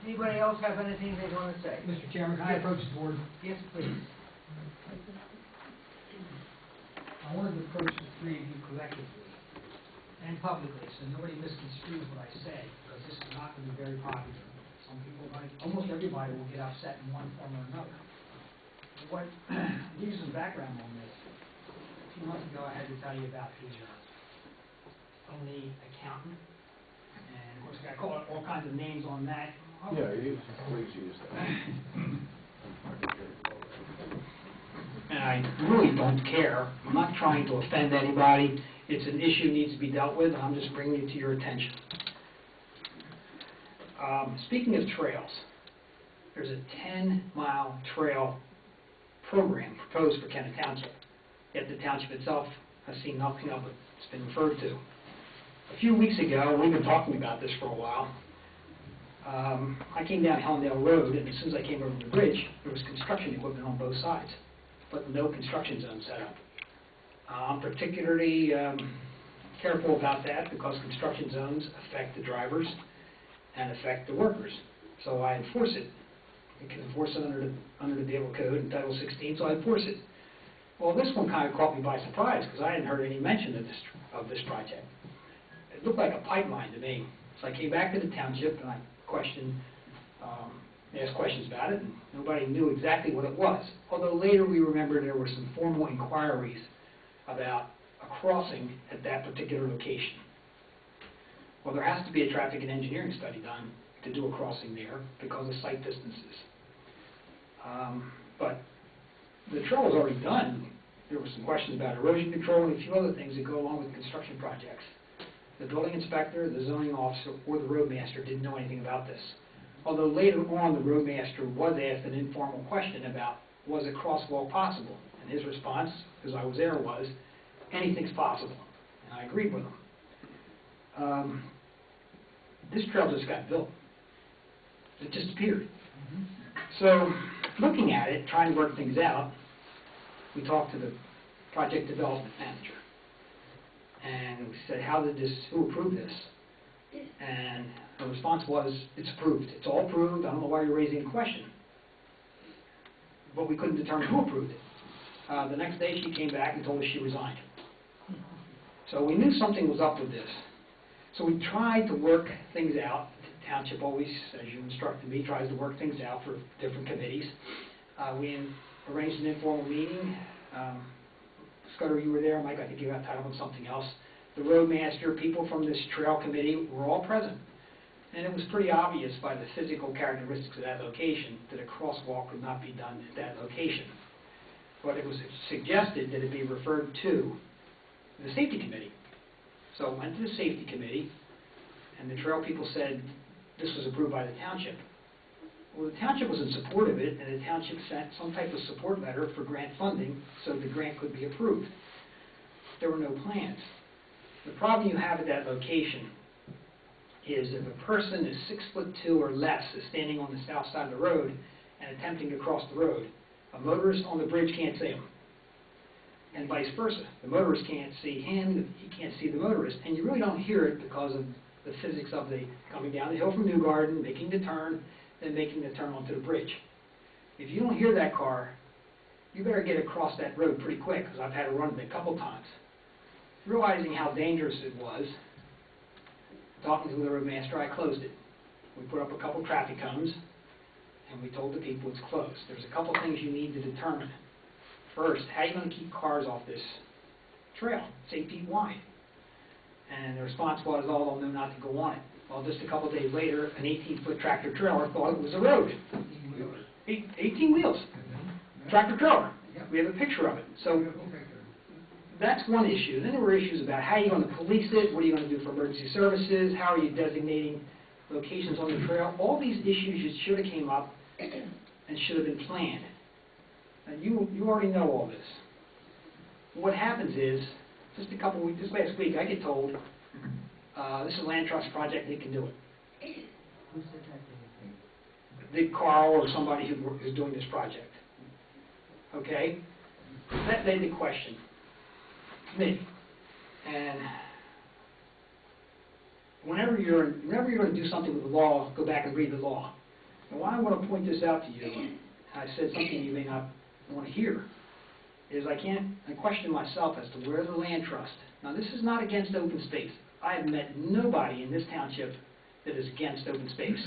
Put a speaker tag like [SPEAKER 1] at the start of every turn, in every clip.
[SPEAKER 1] Anybody else have anything they want to say?
[SPEAKER 2] Mr. Chairman, can I approach the board?
[SPEAKER 1] Yes, please.
[SPEAKER 2] I wanted to approach the three of you collectively and publicly, so nobody misconstrues what I say, because this is not going to be very popular. Some people, almost everybody will get upset in one form or another. What, give you some background on this. A few months ago, I had to tell you about the only accountant, and of course, I call it all kinds of names on that.
[SPEAKER 3] Yeah, please use that.
[SPEAKER 2] And I really don't care. I'm not trying to offend anybody. It's an issue that needs to be dealt with, and I'm just bringing it to your attention. Speaking of trails, there's a 10-mile trail program proposed for Kennet Township. Yet the township itself has seen nothing of it. It's been referred to. A few weeks ago, we've been talking about this for a while. I came down Hellendale Road, and as soon as I came over the bridge, there was construction equipment on both sides, but no construction zone set up. I'm particularly careful about that because construction zones affect the drivers and affect the workers. So I enforce it. You can enforce it under the Vehicle Code in Title 16, so I enforce it. Well, this one kind of caught me by surprise because I hadn't heard any mention of this project. It looked like a pipeline to me. So I came back to the township and I asked questions about it, and nobody knew exactly what it was. Although later we remember there were some formal inquiries about a crossing at that particular location. Well, there has to be a traffic and engineering study done to do a crossing there because of site distances. But the trail was already done. There were some questions about erosion control and a few other things that go along with construction projects. The building inspector, the zoning officer, or the roadmaster didn't know anything about this. Although later on the roadmaster was asked an informal question about, was a crosswalk possible? And his response, because I was there, was, anything's possible. And I agreed with him. This trail just got built. It just appeared. So, looking at it, trying to work things out, we talked to the project development manager. And we said, who approved this? And her response was, it's approved. It's all approved. I don't know why you're raising a question. But we couldn't determine who approved it. The next day she came back and told us she resigned. So we knew something was up with this. So we tried to work things out. The township always, as you instructed me, tries to work things out for different committees. We arranged an informal meeting. Scudder, you were there. Mike, I think you got tied up on something else. The roadmaster, people from this trail committee were all present. And it was pretty obvious by the physical characteristics of that location that a crosswalk could not be done at that location. But it was suggested that it be referred to the safety committee. So it went to the safety committee, and the trail people said this was approved by the township. Well, the township was in support of it, and the township sent some type of support letter for grant funding so the grant could be approved. There were no plans. The problem you have at that location is if a person is 6'2" or less is standing on the south side of the road and attempting to cross the road, a motorist on the bridge can't see him. And vice versa. The motorist can't see him, he can't see the motorist. And you really don't hear it because of the physics of the coming down the hill from New Garden, making the turn, then making the turn onto the bridge. If you don't hear that car, you better get across that road pretty quick, because I've had to run it a couple times. Realizing how dangerous it was, talking to the roadmaster, I closed it. We put up a couple traffic cones, and we told the people it's closed. There's a couple things you need to determine. First, how are you going to keep cars off this trail? It's 8 feet wide. And the response was, oh, they'll know not to go on it. Well, just a couple days later, an 18-foot tractor trailer thought it was a road. 18 wheels. Tractor trailer. We have a picture of it. So that's one issue. Then there were issues about how are you going to police it, what are you going to do for emergency services, how are you designating locations on the trail. All these issues should have came up and should have been planned. And you already know all this. What happens is, just last week, I get told, this is a land trust project, they can do it.
[SPEAKER 1] Who said that?
[SPEAKER 2] The Carl or somebody who's doing this project. Okay? That made the question. Me. And whenever you're going to do something with the law, go back and read the law. And why I want to point this out to you, and I said something you may not want to hear, is I question myself as to where the land trust. Now, this is not against open space. I have met nobody in this township that is against open space.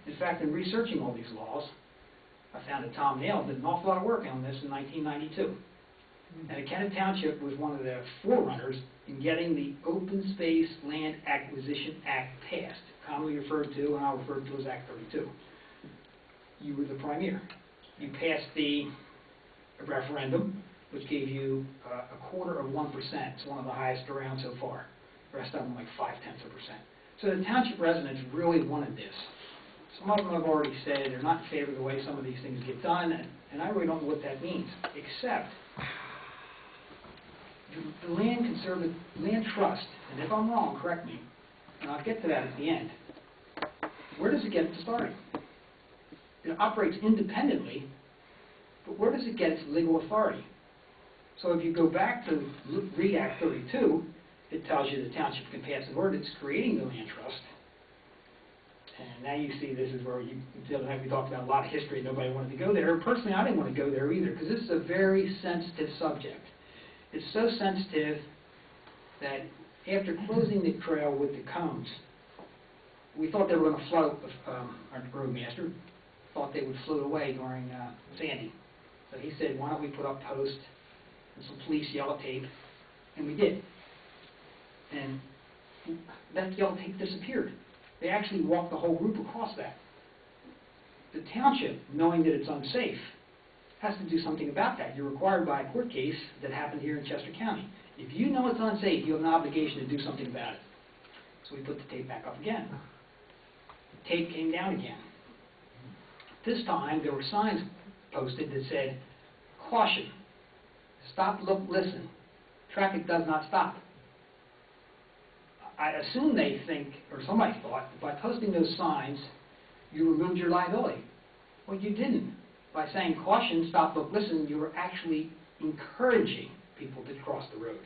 [SPEAKER 2] In fact, in researching all these laws, I found that Tom Nail did an awful lot of work on this in 1992. And Kennett Township was one of the forerunners in getting the Open Space Land Acquisition Act passed, commonly referred to, and I'll refer to as Act 32. You were the premier. You passed the referendum, which gave you 0.25%. It's one of the highest around so far. The rest of them like 0.5%. So the township residents really wanted this. Some of them have already said they're not in favor of the way some of these things get done, and I really don't know what that means, except the land trust, and if I'm wrong, correct me, and I'll get to that at the end. Where does it get its authority? It operates independently, but where does it get its legal authority? So if you go back to read Act 32, it tells you the township can pass an ordinance creating the land trust. And now you see this is where the other night we talked about a lot of history. Nobody wanted to go there. Personally, I didn't want to go there either because this is a very sensitive subject. It's so sensitive that after closing the trail with the cones, we thought they were going to float. Our roadmaster thought they would float away during Sandy. So he said, why don't we put up posts and some police yellow tape? And we did. And that yellow tape disappeared. They actually walked the whole group across that. The township, knowing that it's unsafe, has to do something about that. You're required by a court case that happened here in Chester County. If you know it's unsafe, you have an obligation to do something about it. So we put the tape back up again. The tape came down again. This time, there were signs posted that said, caution, stop, look, listen. Traffic does not stop. I assume they think, or somebody thought, that by posting those signs, you removed your liability. Well, you didn't. By saying caution, stop, look, listen, you were actually encouraging people to cross the road.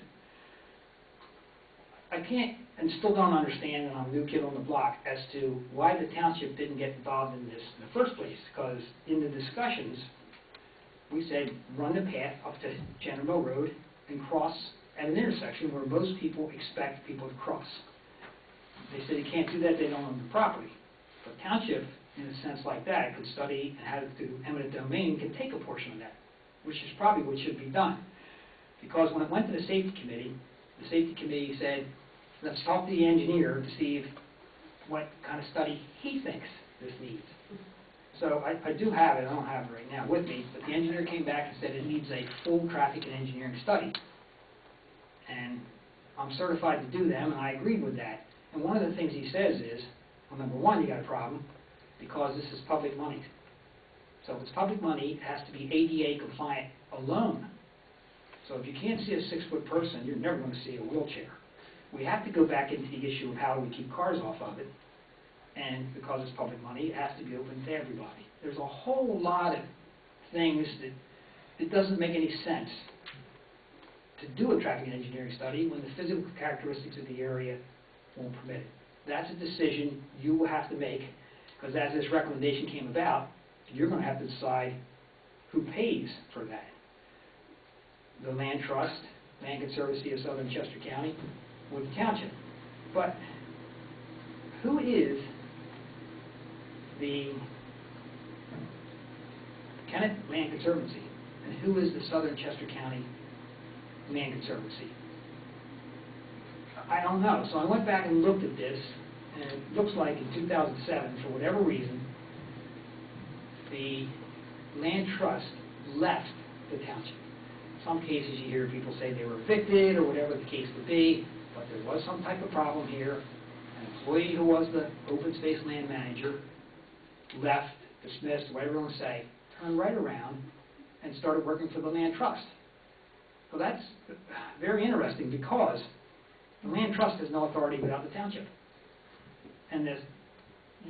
[SPEAKER 2] I can't and still don't understand, and I'm a new kid on the block, as to why the township didn't get involved in this in the first place, because in the discussions, we said run the path up to General Road and cross at an intersection where most people expect people to cross. They said you can't do that, they don't own the property. But township, in a sense like that, could study and have it to eminent domain, can take a portion of that, which is probably what should be done. Because when it went to the safety committee said, let's talk to the engineer to see what kind of study he thinks this needs. So I do have it, I don't have it right now with me, but the engineer came back and said it needs a full traffic and engineering study. And I'm certified to do them, and I agreed with that. And one of the things he says is, well, number one, you got a problem, because this is public money. So if it's public money, it has to be ADA compliant alone. So if you can't see a 6-foot person, you're never going to see a wheelchair. We have to go back into the issue of how do we keep cars off of it. And because it's public money, it has to be open to everybody. There's a whole lot of things that it doesn't make any sense to do a traffic and engineering study when the physical characteristics of the area won't permit it. That's a decision you will have to make, because as this recommendation came about, you're going to have to decide who pays for that. The Land Trust, Land Conservancy of Southern Chester County, or the township. But who is the Kennett Land Conservancy, and who is the Southern Chester County Land Conservancy? I don't know. So I went back and looked at this, and it looks like in 2007, for whatever reason, the Land Trust left the township. In some cases you hear people say they were evicted or whatever the case would be, but there was some type of problem here. An employee who was the open space land manager left, dismissed, whatever you want to say, turned right around and started working for the Land Trust. So that's very interesting, because the Land Trust has no authority without the township. And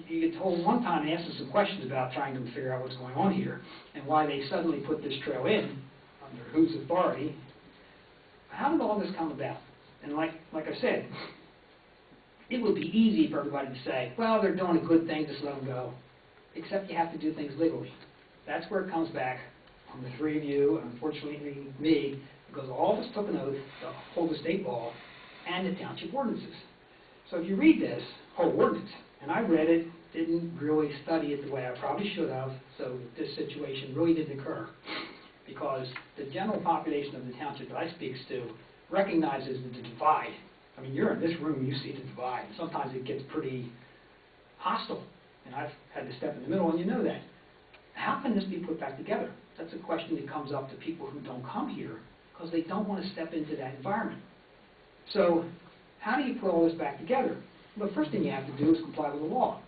[SPEAKER 2] you get told one time, they asked us some questions about trying to figure out what's going on here and why they suddenly put this trail in, under whose authority. How did all this come about? And like I said, it would be easy for everybody to say, well, they're doing a good thing, just let them go. except you have to do things legally. That's where it comes back on the three of you, and unfortunately me, because all of us took an oath to uphold the state law and the township ordinances. So if you read this whole ordinance, and I read it, didn't really study it the way I probably should have, so this situation really didn't occur, because the general population of the township that I speaks to recognizes the divide. I mean, you're in this room, you see the divide, and sometimes it gets pretty hostile, and I've had to step in the middle, and you know that. How can this be put back together? That's a question that comes up to people who don't come here, because they don't want to step into that environment. So, how do you put all this back together? Well, the first thing you have to do is comply with the law.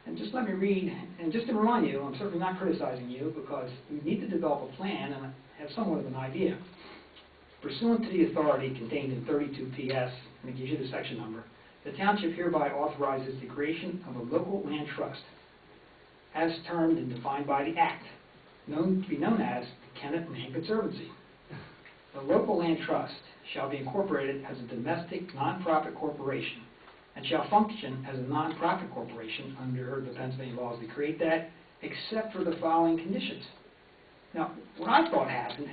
[SPEAKER 2] And just let me read, and just to remind you, I'm certainly not criticizing you, because you need to develop a plan and have somewhat of an idea. Pursuant to the authority contained in 32 PS, and it gives you the section number, the township hereby authorizes the creation of a local land trust, as termed and defined by the Act, to be known as the Kennett Land Conservancy. The local land trust shall be incorporated as a domestic nonprofit corporation and shall function as a nonprofit corporation under the Pennsylvania laws that create that, except for the following conditions. Now, what I thought happened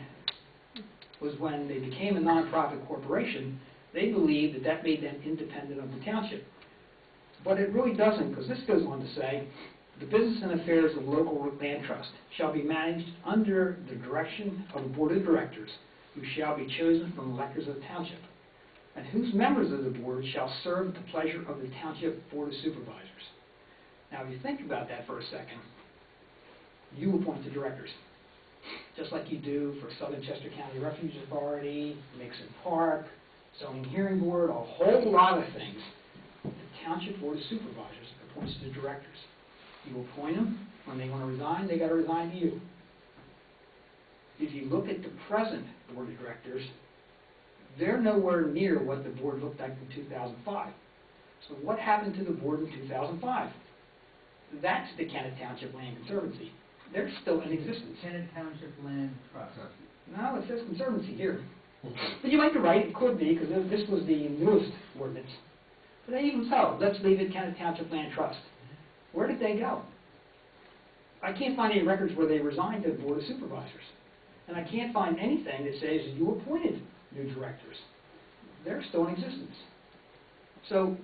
[SPEAKER 2] was when they became a nonprofit corporation, they believed that that made them independent of the township. But it really doesn't, because this goes on to say, the business and affairs of local land trust shall be managed under the direction of the board of directors, who shall be chosen from the electors of the township, and whose members of the board shall serve at the pleasure of the township board of supervisors. Now, if you think about that for a second, you appoint the directors, just like you do for Southern Chester County Refuge Authority, Mixon Park, Zoning Hearing Board, a whole lot of things. The township board of supervisors appoints the directors. You appoint them. When they want to resign, they got to resign to you. If you look at the present board of directors, they're nowhere near what the board looked like in 2005. So what happened to the board in 2005? That's the Kennett Township Land Conservancy. They're still in existence.
[SPEAKER 1] Kennett Township Land Trust.
[SPEAKER 2] No, it says Conservancy here. But you might be right, it could be, because this was the newest ordinance. But even so, let's leave it Kennett Township Land Trust. Where did they go? I can't find any records where they resigned to the Board of Supervisors. And I can't find anything that says you appointed new directors. They're still in existence. So,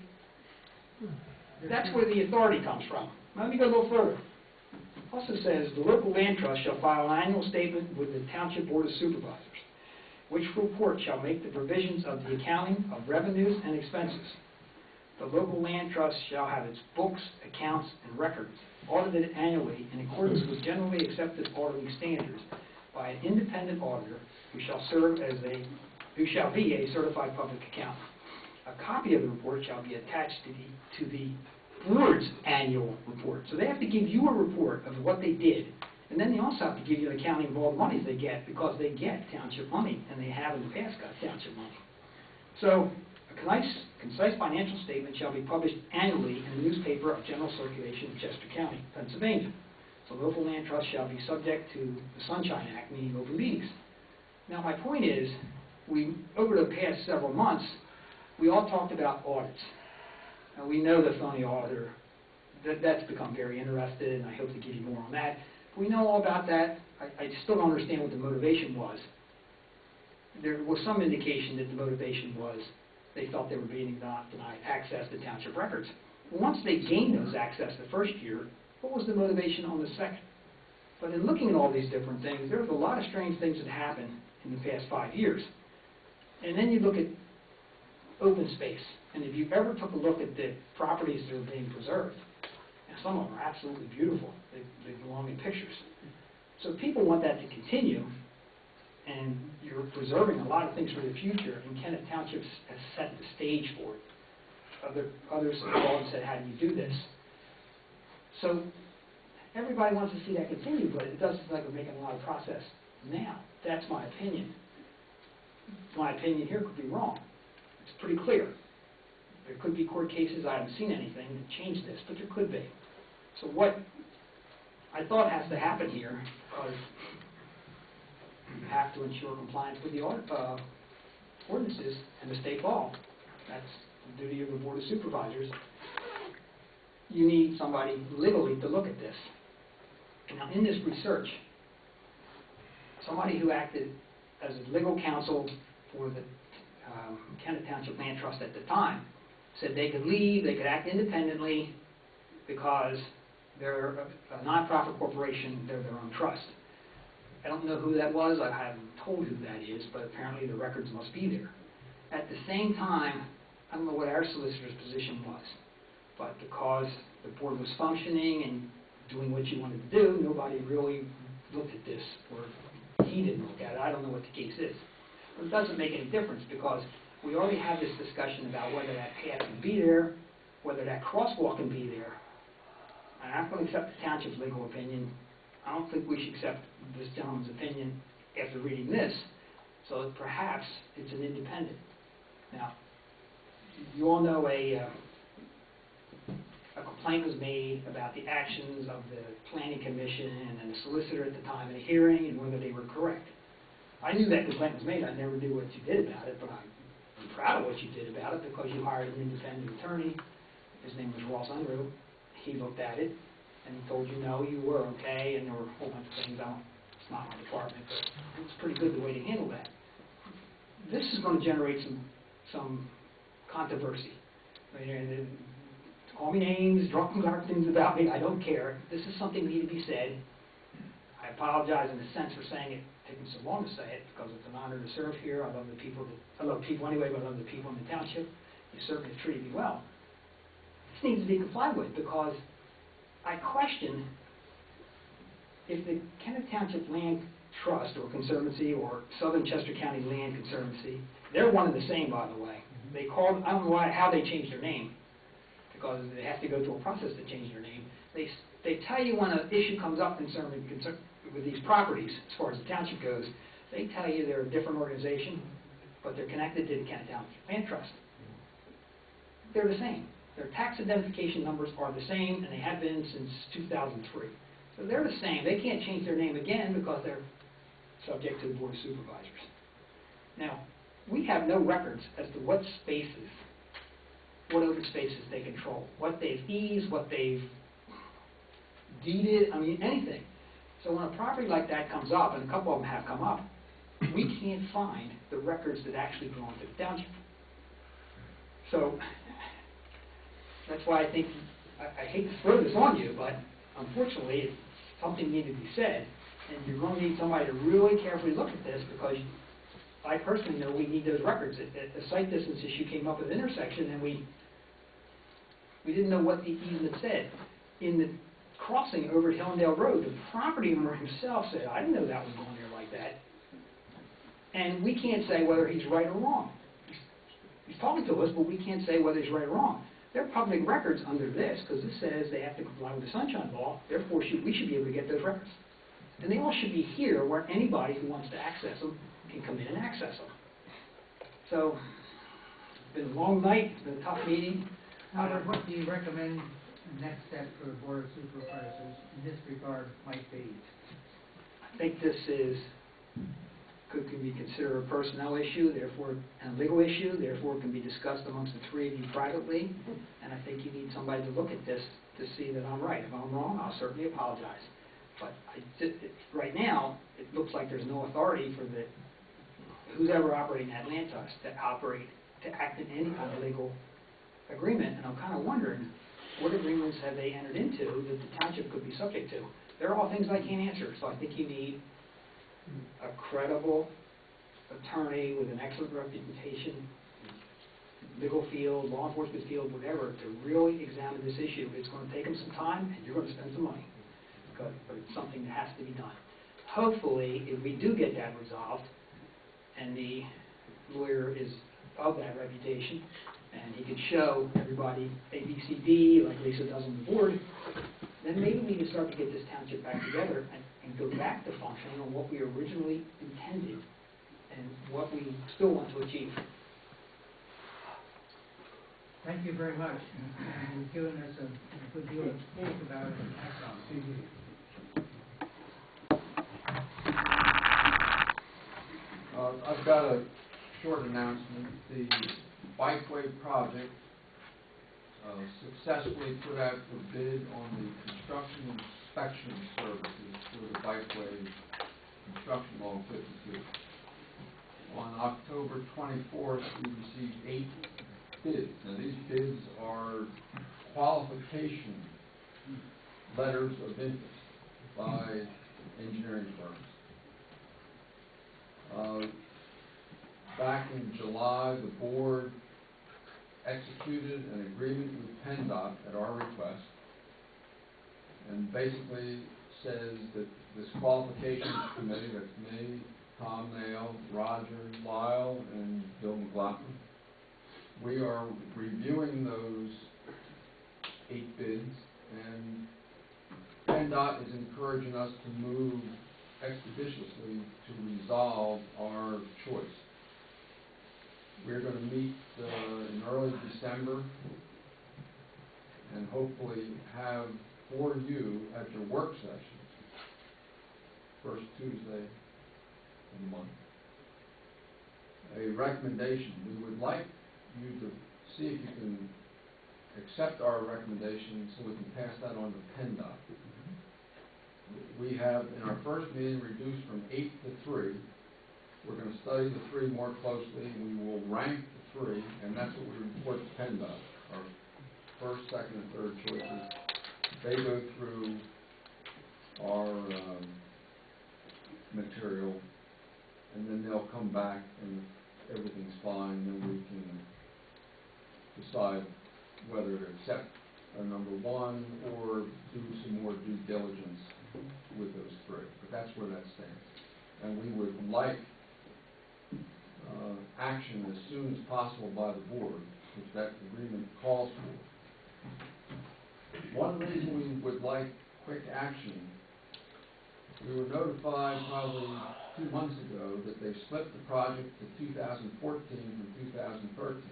[SPEAKER 2] that's where the authority comes from. Let me go a little further. It also says, the local land trust shall file an annual statement with the Township Board of Supervisors, which report shall make the provisions of the accounting of revenues and expenses. The local land trust shall have its books, accounts, and records audited annually in accordance with generally accepted auditing standards by an independent auditor who shall be a certified public accountant. A copy of the report shall be attached to the board's annual report. So they have to give you a report of what they did, and then they also have to give you an accounting of all the monies they get, because they get township money, and they have in the past got township money. So a concise financial statement shall be published annually in the newspaper of general circulation in Chester County, Pennsylvania. So local land trust shall be subject to the Sunshine Act, meaning open meetings. Now my point is, over the past several months, we all talked about audits. Now we know the phony auditor, that's become very interested, and I hope to give you more on that. But we know all about that. I still don't understand what the motivation was. There was some indication that the motivation was they felt they were being denied access to township records. Once they gained those access the first year, what was the motivation on the second? But in looking at all these different things, there was a lot of strange things that happened in the past 5 years. And then you look at open space. And if you ever took a look at the properties that are being preserved, and some of them are absolutely beautiful. They belong in pictures. So people want that to continue, and you're preserving a lot of things for the future, and Kennett Township has set the stage for it. Others have called and said, how do you do this? So everybody wants to see that continue, but it doesn't seem like we're making a lot of progress now. That's my opinion. My opinion here could be wrong. It's pretty clear. There could be court cases, I haven't seen anything that change this, but there could be. So what I thought has to happen here, because you have to ensure compliance with the ordinances and the state law. That's the duty of the Board of Supervisors. You need somebody legally to look at this. Now, in this research, somebody who acted as a legal counsel for the Kennett Township Land Trust at the time said they could leave, they could act independently because they're a nonprofit corporation, they're their own trust. I don't know who that was, I haven't told who that is, but apparently the records must be there. At the same time, I don't know what our solicitor's position was, but because the board was functioning and doing what you wanted to do, nobody really looked at this, or he didn't look at it. I don't know what the case is. But it doesn't make any difference because we already had this discussion about whether that path can be there, whether that crosswalk can be there. And I'm not going to accept the township's legal opinion. I don't think we should accept this gentleman's opinion after reading this, so that perhaps it's an independent. Now, you all know a complaint was made about the actions of the Planning Commission and the solicitor at the time of the hearing and whether they were correct. I knew that complaint was made. I never knew what you did about it, but I'm proud of what you did about it because you hired an independent attorney. His name was Ross Unruh. He looked at it and he told you, no, you were okay, and there were a whole bunch of things. It's not my department, but it was pretty good the way to handle that. This is going to generate some controversy. I mean, call me names, drop things about me, I don't care. This is something that needs to be said. I apologize in a sense for saying it, taking so long to say it, because it's an honor to serve here. I love the people, I love people anyway, but I love the people in the township. You certainly have treated me well. This needs to be complied with because I question if the Kennett Township Land Trust or Conservancy or Southern Chester County Land Conservancy, they're one and the same, by the way. They called, I don't know how they changed their name, because they have to go through a process to change their name. They tell you when an issue comes up with these properties, as far as the township goes, they tell you they're a different organization, but they're connected to the Kennett Township Land Trust. They're the same. Their tax identification numbers are the same, and they have been since 2003. So they're the same. They can't change their name again because they're subject to the Board of Supervisors. Now, we have no records as to what spaces, what open spaces they control, what they've eased, what they've deeded, I mean, anything. So when a property like that comes up, and a couple of them have come up, we can't find the records that actually belong to the township. So that's why I think, I hate to throw this on you, but unfortunately, something needed to be said, and you're going to need somebody to really carefully look at this because I personally know we need those records. The site distance issue came up at an intersection, and we didn't know what the easement said. In the crossing over at Hillendale Road, the property owner himself said, I didn't know that was going there like that. And we can't say whether he's right or wrong. He's talking to us, but we can't say whether he's right or wrong. They're public records under this, because this says they have to comply with the Sunshine Law, therefore we should be able to get those records. And they all should be here where anybody who wants to access them can come in and access them. So, it's been a long night, it's been a tough meeting.
[SPEAKER 1] Howard, what do you recommend the next step for the Board of Supervisors in this regard might be?
[SPEAKER 2] I think this can be considered a personnel issue, therefore, and a legal issue, therefore it can be discussed amongst the three of you privately, and I think you need somebody to look at this to see that I'm right. If I'm wrong, I'll certainly apologize. But right now, it looks like there's no authority for who's ever operating that land trust to act in any kind of legal agreement, and I'm kind of wondering what agreements have they entered into that the township could be subject to. They're all things I can't answer, so I think you need a credible attorney with an excellent reputation, legal field, law enforcement field, whatever, to really examine this issue. It's going to take them some time, and you're going to spend some money, but it's something that has to be done. Hopefully, if we do get that resolved, and the lawyer is of that reputation, and he can show everybody A, B, C, D, like Lisa does on the board, then maybe we can start to get this township back together and go back to functioning on what we originally intended and what we still want to achieve.
[SPEAKER 1] Thank you very much. And you've given us a good deal to think about and act on.
[SPEAKER 3] I've got a short announcement. The bikeway project successfully put out for bid on the construction and inspection services for the bikeway construction along 52. On October 24th, we received 8 bids. Now, these bids are qualification letters of interest by engineering firms. Back in July, the board executed an agreement with PennDOT at our request, and basically says that this qualifications committee, that's me, Tom Nail, Roger Lyle, and Bill McLaughlin, we are reviewing those 8 bids, and PennDOT is encouraging us to move expeditiously to resolve our choice. We're going to meet in early December and hopefully have for you at your work sessions, first Tuesday in the month, a recommendation. We would like you to see if you can accept our recommendation so we can pass that on to PennDOT. We have, in our first meeting, reduced from 8 to 3. We're going to study the 3 more closely. We will rank the 3, and that's what we report to PennDOT, our first, second, and third choices. They go through our material, and then they'll come back, and if everything's fine, then we can decide whether to accept number 1 or do some more due diligence with those 3. But that's where that stands. And we would like action as soon as possible by the board, which that agreement calls for. One reason we would like quick action, we were notified probably 2 months ago that they split the project to 2014 from 2013.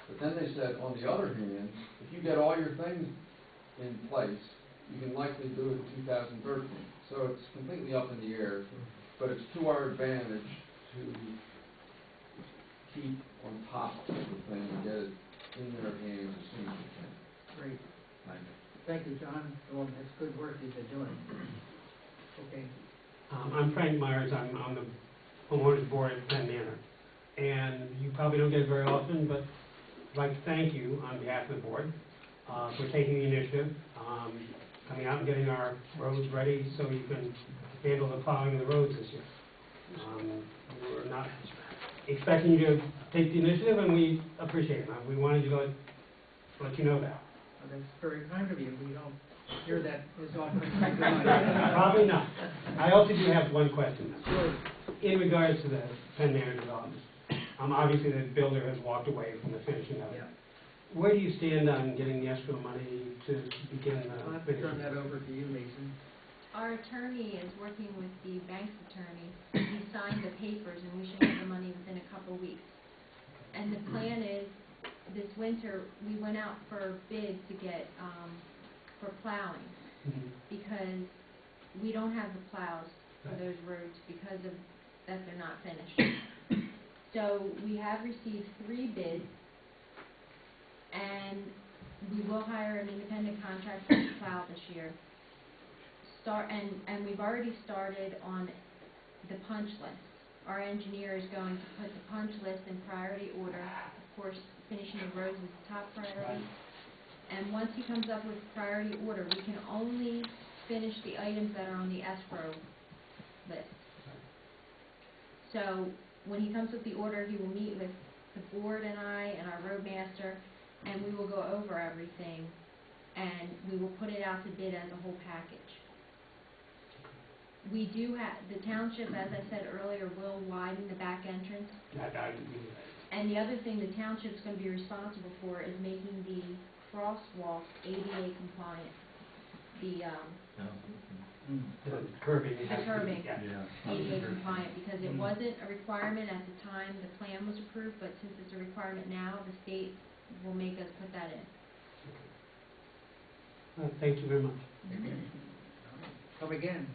[SPEAKER 3] But then they said, on the other hand, if you get all your things in place, you can likely do it in 2013. So it's completely up in the air, but it's to our advantage to keep on top of the thing and get it in their hands as soon as we can.
[SPEAKER 1] Great.
[SPEAKER 3] Thank you.
[SPEAKER 1] Thank you, John. Well, that's good work you've been doing. Okay.
[SPEAKER 4] I'm Frank Myers. I'm on the homeowners board at Penn Manor. And you probably don't get it very often, but I'd like to thank you on behalf of the board for taking the initiative, coming out and getting our roads ready so you can handle the plowing of the roads this year. We're not expecting you to take the initiative, and we appreciate it. We wanted to let you know that.
[SPEAKER 1] Well, that's very kind of you. We don't hear that as often as we do.
[SPEAKER 4] Probably not. I also do have one question.
[SPEAKER 1] Sure.
[SPEAKER 4] In regards to the Penn Manor development, obviously the builder has walked away from the finishing of it.
[SPEAKER 1] Yeah.
[SPEAKER 4] Where do you stand on getting the escrow money to begin the
[SPEAKER 1] I'll have to turn
[SPEAKER 4] finishing?
[SPEAKER 1] that over to you, Mason.
[SPEAKER 5] Our attorney is working with the bank's attorney. He signed the papers, and we should have the money within a couple weeks. And the plan is, this winter, we went out for bids to get, for plowing, because we don't have the plows for those roads because of, that they're not finished. So we have received 3 bids, and we will hire an independent contractor to plow this year. And we've already started on the punch list. Our engineer is going to put the punch list in priority order. Of course, finishing the roads is the top priority. And once he comes up with priority order, we can only finish the items that are on the escrow list. So when he comes with the order, he will meet with the board and I and our roadmaster, and we will go over everything, and we will put it out to bid as a whole package. We do have, the township, as I said earlier, will widen the back entrance. And the other thing the township's going to be responsible for is making the crosswalk ADA compliant. The
[SPEAKER 4] curbing.
[SPEAKER 5] The curbing.
[SPEAKER 4] Yeah.
[SPEAKER 5] ADA compliant, because it wasn't a requirement at the time the plan was approved, but since it's a requirement now, the state will make us put that in.
[SPEAKER 4] Thank you very much.
[SPEAKER 1] Come again.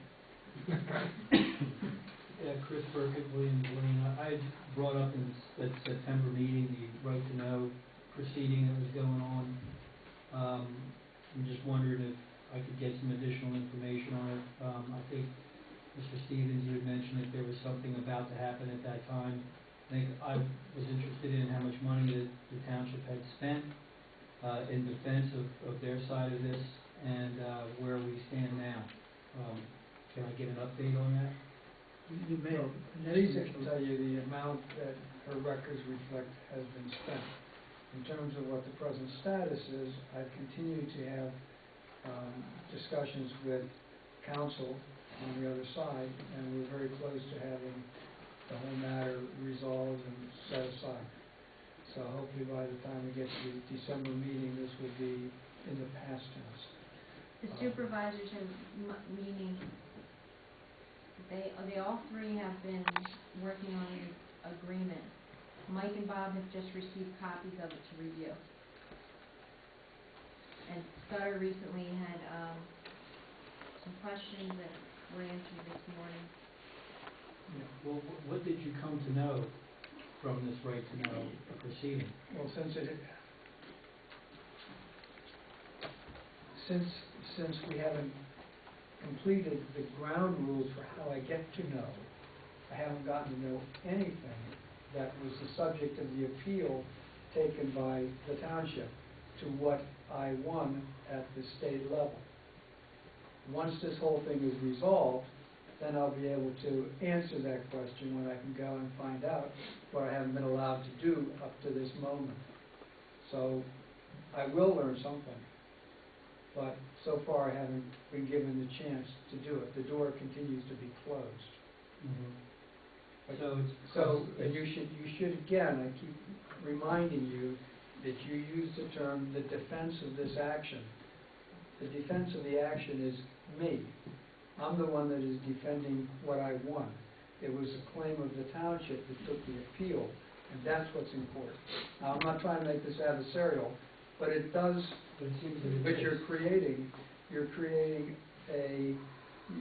[SPEAKER 6] Yeah, Chris Burkett, Williams Lane. I brought up in that September meeting the right to know proceeding that was going on. I'm just wondering if I could get some additional information on it. I think, Mr. Stevens, you had mentioned that there was something about to happen at that time. I think I was interested in how much money that the township had spent in defense of their side of this, and where we stand now. Can I get an update on that?
[SPEAKER 1] You may have.
[SPEAKER 7] Lisa can tell you the amount that her records reflect has been spent. In terms of what the present status is, I've continued to have discussions with counsel on the other side, and we're very close to having the whole matter resolved and set aside. So hopefully by the time we get to the December meeting, this will be in the past tense.
[SPEAKER 5] The supervisors have, meaning, they all three have been working on an agreement. Mike and Bob have just received copies of it to review. And Scudder recently had, some questions that were answered this morning.
[SPEAKER 6] Well, what did you come to know from this right to know proceeding?
[SPEAKER 7] Well, since we haven't completed the ground rules for how I get to know, I haven't gotten to know anything that was the subject of the appeal taken by the township to what I won at the state level. Once this whole thing is resolved, then I'll be able to answer that question when I can go and find out what I haven't been allowed to do up to this moment. So I will learn something, but so far I haven't been given the chance to do it. The door continues to be closed.
[SPEAKER 6] Mm-hmm.
[SPEAKER 7] And you should again, I keep reminding you that you use the term the defense of this action. The defense of the action is me. I'm the one that is defending what I won. It was a claim of the township that took the appeal, and that's what's important. Now, I'm not trying to make this adversarial, but it does. But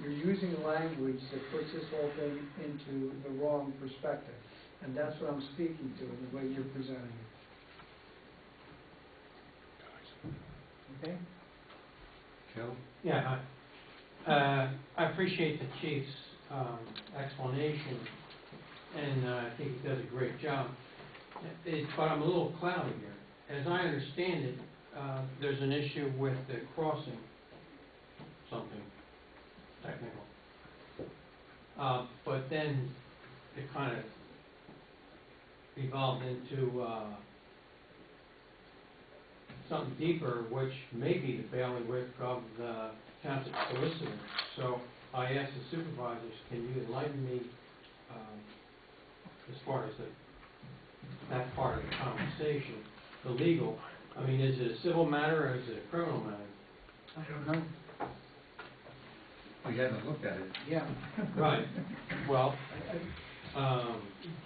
[SPEAKER 7] you're using language that puts this whole thing into the wrong perspective, and that's what I'm speaking to in the way you're presenting it.
[SPEAKER 6] Okay.
[SPEAKER 3] Kel?
[SPEAKER 8] Yeah, I appreciate the chief's explanation, and I think he does a great job. But I'm a little cloudy here. As I understand it, there's an issue with the crossing, something technical. But then it kind of evolved into something deeper, which may be the bailiwick of the township solicitor. So I asked the supervisors, can you enlighten me as far as that part of the conversation, the legal? I mean, is it a civil matter or is it a criminal matter?
[SPEAKER 1] I don't know.
[SPEAKER 3] We haven't looked at it.
[SPEAKER 1] Yeah.
[SPEAKER 8] Right. Well,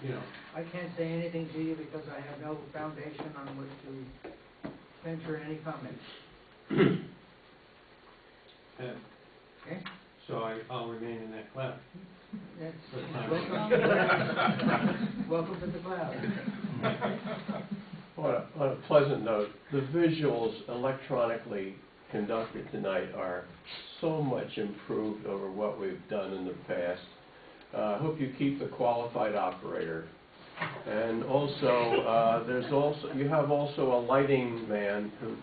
[SPEAKER 8] you know.
[SPEAKER 1] I can't say anything to you because I have no foundation on which to venture any comments. Okay?
[SPEAKER 8] So I'll remain in that cloud.
[SPEAKER 1] Welcome to the cloud.
[SPEAKER 9] On a pleasant note, the visuals electronically conducted tonight are so much improved over what we've done in the past. I hope you keep the qualified operator. And also, you have also a lighting man who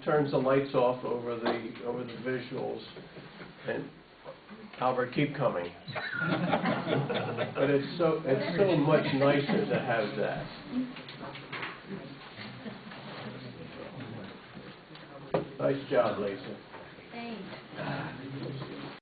[SPEAKER 9] turns the lights off over the visuals. And Albert, keep coming. But it's so much nicer to have that. Nice job, Lisa.